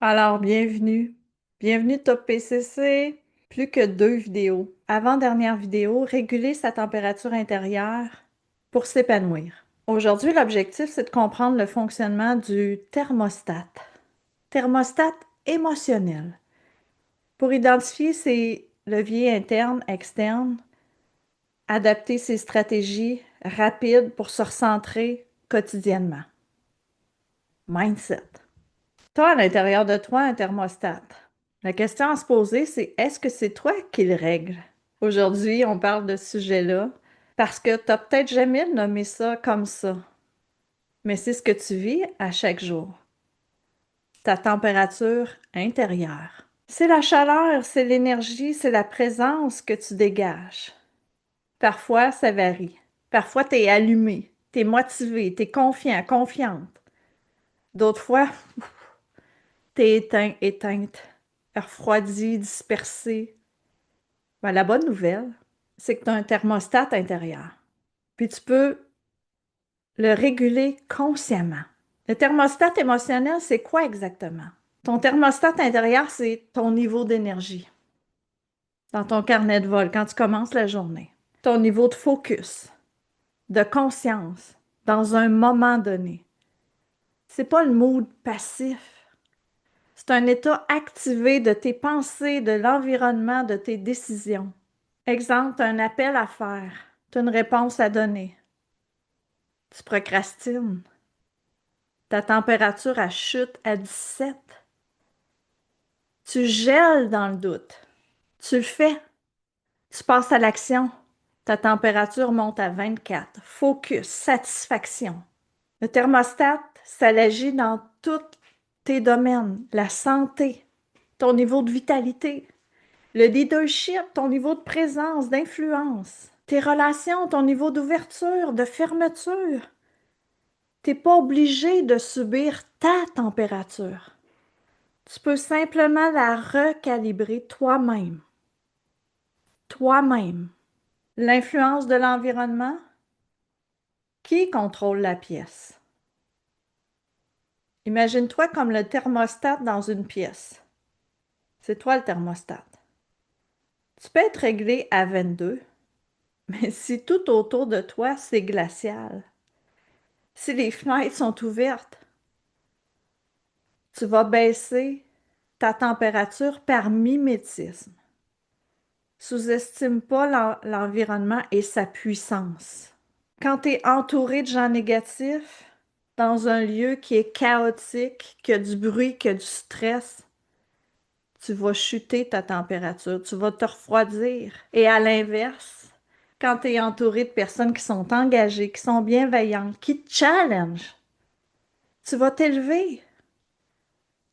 Alors, bienvenue. Bienvenue Top PCC. Plus que 2 vidéos. Avant-dernière vidéo, réguler sa température intérieure pour s'épanouir. Aujourd'hui, l'objectif, c'est de comprendre le fonctionnement du thermostat. Thermostat émotionnel. Pour identifier ses leviers internes, externes, adapter ses stratégies rapides pour se recentrer quotidiennement. Mindset. Toi, à l'intérieur de toi, un thermostat. La question à se poser, c'est est-ce que c'est toi qui le règle? Aujourd'hui, on parle de ce sujet-là parce que tu n'as peut-être jamais nommé ça comme ça, mais c'est ce que tu vis à chaque jour. Ta température intérieure. C'est la chaleur, c'est l'énergie, c'est la présence que tu dégages. Parfois, ça varie. Parfois, tu es allumé, tu es motivé, tu es confiant, confiante. D'autres fois, t'es éteint, éteinte, refroidi, dispersé. Ben, la bonne nouvelle, c'est que tu as un thermostat intérieur. Puis tu peux le réguler consciemment. Le thermostat émotionnel, c'est quoi exactement? Ton thermostat intérieur, c'est ton niveau d'énergie dans ton carnet de vol quand tu commences la journée. Ton niveau de focus, de conscience dans un moment donné. C'est pas le mood passif. C'est un état activé de tes pensées, de l'environnement, de tes décisions. Exemple, tu as un appel à faire, tu as une réponse à donner. Tu procrastines. Ta température elle chute à 17. Tu gèles dans le doute. Tu le fais. Tu passes à l'action. Ta température monte à 24. Focus, satisfaction. Le thermostat, ça l'agit dans tous tes domaines. La santé, ton niveau de vitalité, le leadership, ton niveau de présence, d'influence, tes relations, ton niveau d'ouverture, de fermeture. Tu n'es pas obligé de subir ta température. Tu peux simplement la recalibrer toi-même. Toi-même. L'influence de l'environnement, qui contrôle la pièce? Imagine-toi comme le thermostat dans une pièce. C'est toi le thermostat. Tu peux être réglé à 22, mais si tout autour de toi, c'est glacial, si les fenêtres sont ouvertes, tu vas baisser ta température par mimétisme. Sous-estime pas l'environnement et sa puissance. Quand tu es entouré de gens négatifs, dans un lieu qui est chaotique, qui a du bruit, qui a du stress, tu vas chuter ta température, tu vas te refroidir. Et à l'inverse, quand tu es entouré de personnes qui sont engagées, qui sont bienveillantes, qui te challengent, tu vas t'élever.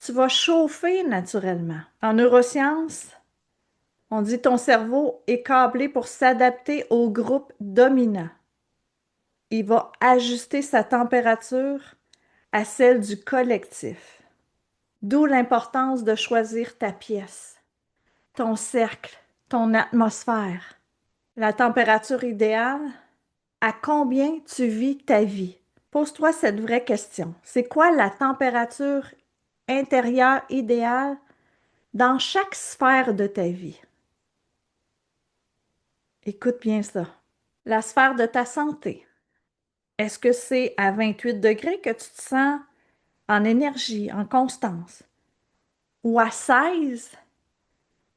Tu vas chauffer naturellement. En neurosciences, on dit ton cerveau est câblé pour s'adapter au groupe dominant. Il va ajuster sa température à celle du collectif. D'où l'importance de choisir ta pièce, ton cercle, ton atmosphère. La température idéale, à combien tu vis ta vie? Pose-toi cette vraie question. C'est quoi la température intérieure idéale dans chaque sphère de ta vie? Écoute bien ça. La sphère de ta santé. Est-ce que c'est à 28 degrés que tu te sens en énergie, en constance? Ou à 16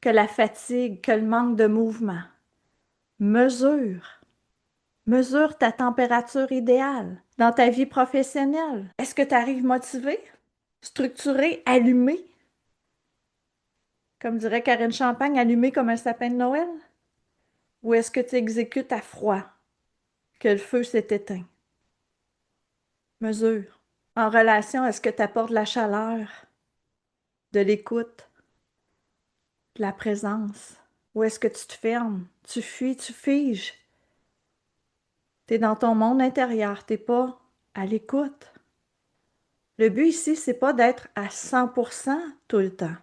que la fatigue, que le manque de mouvement? Mesure. Mesure ta température idéale dans ta vie professionnelle. Est-ce que tu arrives motivé, structuré, allumé? Comme dirait Karine Champagne, allumé comme un sapin de Noël? Ou est-ce que tu exécutes à froid, que le feu s'est éteint? Mesure. En relation, est-ce que tu apportes de la chaleur, de l'écoute, de la présence? Ou est-ce que tu te fermes, tu fuis, tu figes? Tu es dans ton monde intérieur, tu n'es pas à l'écoute. Le but ici, c'est pas d'être à 100% tout le temps.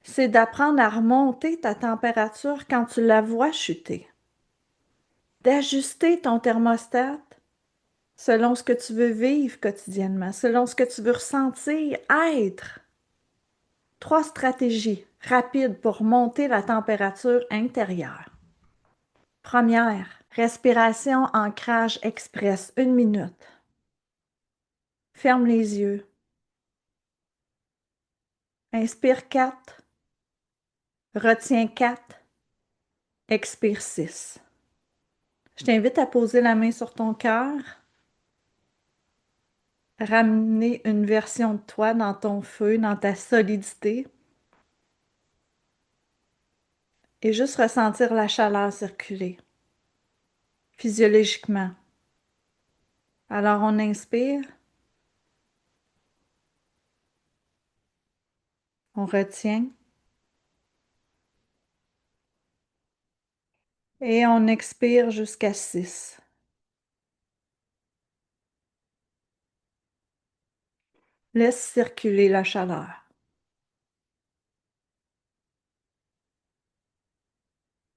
C'est d'apprendre à remonter ta température quand tu la vois chuter. D'ajuster ton thermostat selon ce que tu veux vivre quotidiennement, selon ce que tu veux ressentir, être. 3 stratégies rapides pour monter la température intérieure. Première, respiration ancrage express, 1 minute. Ferme les yeux. Inspire 4, retiens 4, expire 6. Je t'invite à poser la main sur ton cœur, ramener une version de toi dans ton feu, dans ta solidité, et juste ressentir la chaleur circuler physiologiquement. Alors on inspire, on retient et on expire jusqu'à 6. Laisse circuler la chaleur.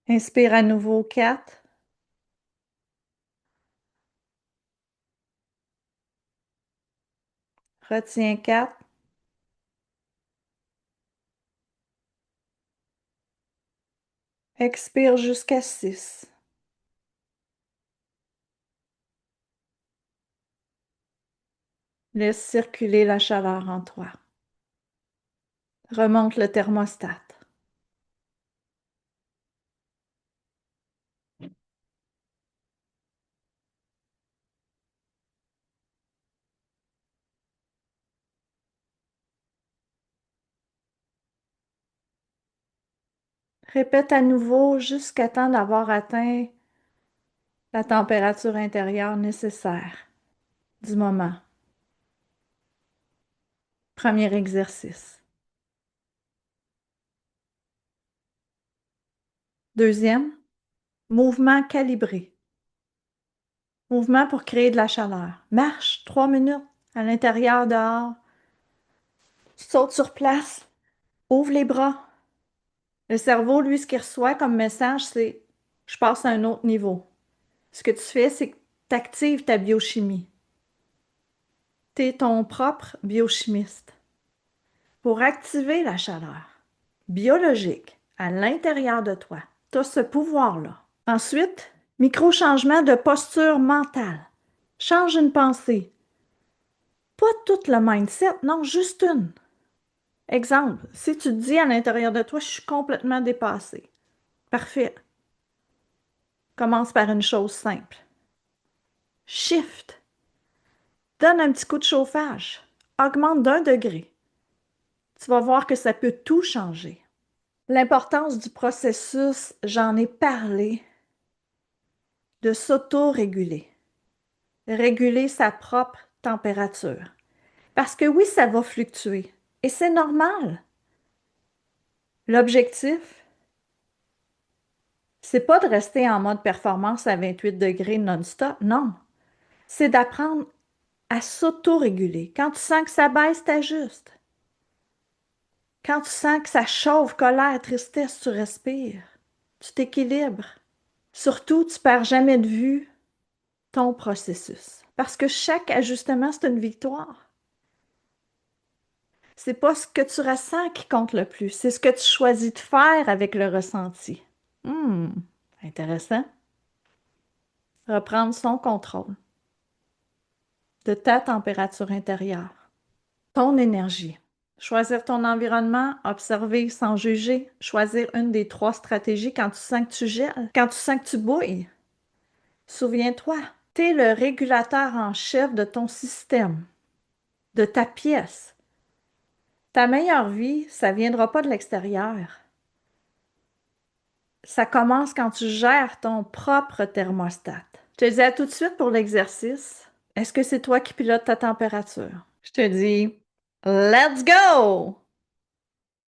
Inspire à nouveau 4. Retiens 4. Expire jusqu'à 6. Laisse circuler la chaleur en toi. Remonte le thermostat. Répète à nouveau jusqu'à temps d'avoir atteint la température intérieure nécessaire du moment. Premier exercice. Deuxième, mouvement calibré. Mouvement pour créer de la chaleur. Marche 3 minutes à l'intérieur, dehors. Tu sautes sur place. Ouvre les bras. Le cerveau, lui, ce qu'il reçoit comme message, c'est je passe à un autre niveau. Ce que tu fais, c'est que tu actives ta biochimie. Tu es ton propre biochimiste. Pour activer la chaleur biologique à l'intérieur de toi, tu as ce pouvoir-là. Ensuite, micro-changement de posture mentale. Change une pensée. Pas tout le mindset, non, juste une. Exemple, si tu te dis à l'intérieur de toi, je suis complètement dépassé. Parfait. Commence par une chose simple. Shift. Donne un petit coup de chauffage. Augmente d'1 degré. Tu vas voir que ça peut tout changer. L'importance du processus, j'en ai parlé, de s'auto-réguler. Réguler sa propre température. Parce que oui, ça va fluctuer. Et c'est normal. L'objectif, c'est pas de rester en mode performance à 28 degrés non-stop, non. C'est d'apprendre à s'auto-réguler. Quand tu sens que ça baisse, t'ajustes. Quand tu sens que ça chauffe, colère, tristesse, tu respires. Tu t'équilibres. Surtout, tu perds jamais de vue ton processus. Parce que chaque ajustement, c'est une victoire. C'est pas ce que tu ressens qui compte le plus, c'est ce que tu choisis de faire avec le ressenti. Intéressant. Reprendre son contrôle de ta température intérieure, ton énergie. Choisir ton environnement, observer sans juger, choisir une des 3 stratégies quand tu sens que tu gèles, quand tu sens que tu bouilles. Souviens-toi, tu es le régulateur en chef de ton système, de ta pièce. Ta meilleure vie, ça ne viendra pas de l'extérieur. Ça commence quand tu gères ton propre thermostat. Je te dis à tout de suite pour l'exercice. Est-ce que c'est toi qui pilotes ta température? Je te dis, let's go!